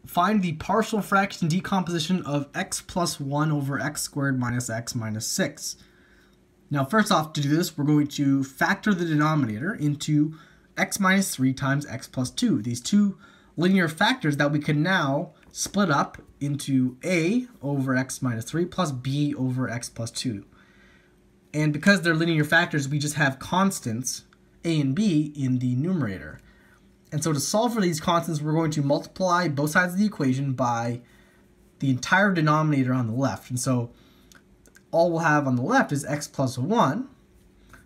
find the partial fraction decomposition of x plus 1 over x squared minus x minus 6. Now first off, to do this, we're going to factor the denominator into x minus 3 times x plus 2. These two linear factors that we can now split up into a over x minus 3 plus b over x plus 2. And because they're linear factors, we just have constants a and b in the numerator. And so to solve for these constants, we're going to multiply both sides of the equation by the entire denominator on the left. And so all we'll have on the left is x plus 1.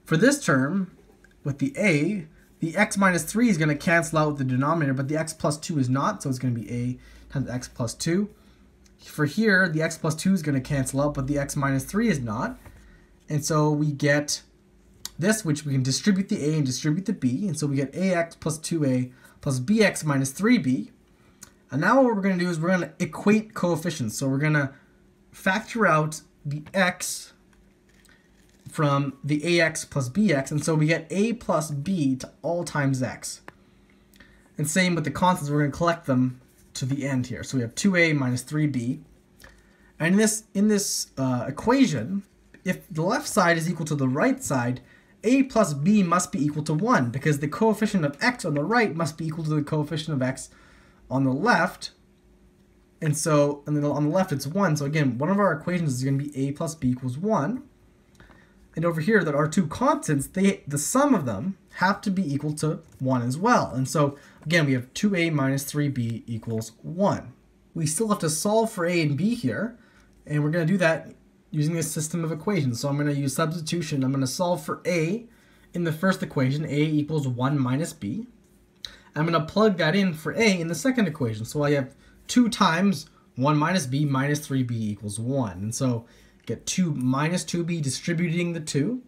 For this term, with the a, the x minus 3 is going to cancel out with the denominator, but the x plus 2 is not, so it's going to be a times x plus 2. For here, the x plus 2 is going to cancel out, but the x minus 3 is not. And so we get this, which we can distribute the a and distribute the b, and so we get ax plus 2a plus bx minus 3b. And now what we're going to do is we're going to equate coefficients. So we're going to factor out the x from the ax plus bx, and so we get a plus b to all times x. And same with the constants, we're going to collect them to the end here. So we have 2a minus 3b. And in this equation, if the left side is equal to the right side, a plus b must be equal to 1, because the coefficient of x on the right must be equal to the coefficient of x on the left. And so and then on the left it's 1. So again, one of our equations is going to be a plus b equals 1. And over here, that our two constants, the sum of them have to be equal to 1 as well. And so again, we have 2a minus 3b equals 1. We still have to solve for a and b here, and we're going to do that using this system of equations. So I'm going to use substitution. I'm going to solve for a in the first equation, a equals 1 minus b. I'm going to plug that in for a in the second equation. So I have 2 times 1 minus b minus 3b equals 1. And so I get 2 minus 2b distributing the 2.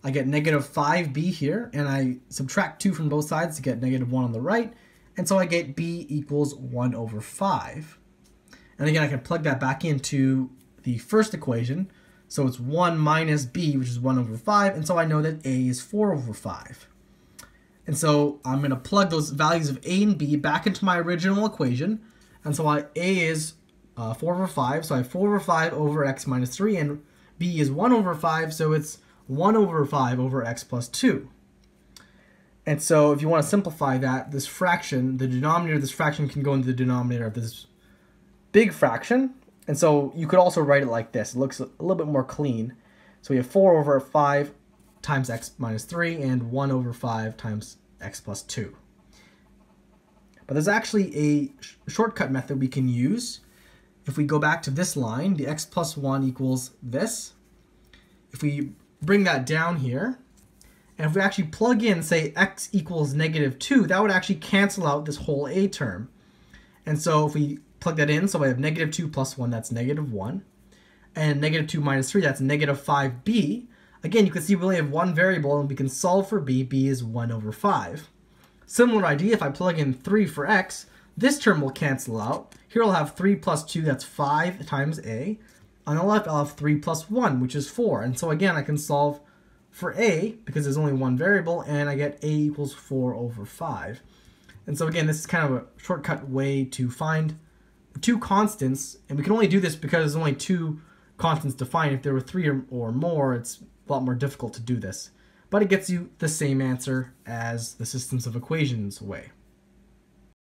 I get negative 5b here, and I subtract 2 from both sides to get negative 1 on the right. And so I get b equals 1 over 5. And again, I can plug that back into the first equation. So it's 1 minus b, which is 1 over 5. And so I know that a is 4 over 5. And so I'm going to plug those values of a and b back into my original equation. And so a is 4 over 5. So I have 4 over 5 over x minus 3. And b is 1 over 5. So it's 1 over 5 over x plus 2. And so if you want to simplify that, this fraction, the denominator of this fraction can go into the denominator of this big fraction. And so you could also write it like this. It looks a little bit more clean. So we have 4 over 5 times x minus 3 and 1 over 5 times x plus 2. But there's actually a shortcut method we can use. If we go back to this line, the x plus 1 equals this. If we bring that down here, and if we actually plug in, say, x equals negative 2, that would actually cancel out this whole a term. And so if we plug that in, so I have negative 2 plus 1, that's negative 1. And negative 2 minus 3, that's negative 5b. Again, you can see we only have one variable, and we can solve for b. b is 1 over 5. Similar idea, if I plug in 3 for x, this term will cancel out. Here I'll have 3 plus 2, that's 5 times a. On the left, I'll have 3 plus 1, which is 4. And so again, I can solve for a, because there's only one variable, and I get a equals 4 over 5. And so again, this is kind of a shortcut way to find two constants, and we can only do this because there's only 2 constants defined. If there were 3 or more, it's a lot more difficult to do this. But it gets you the same answer as the systems of equations way.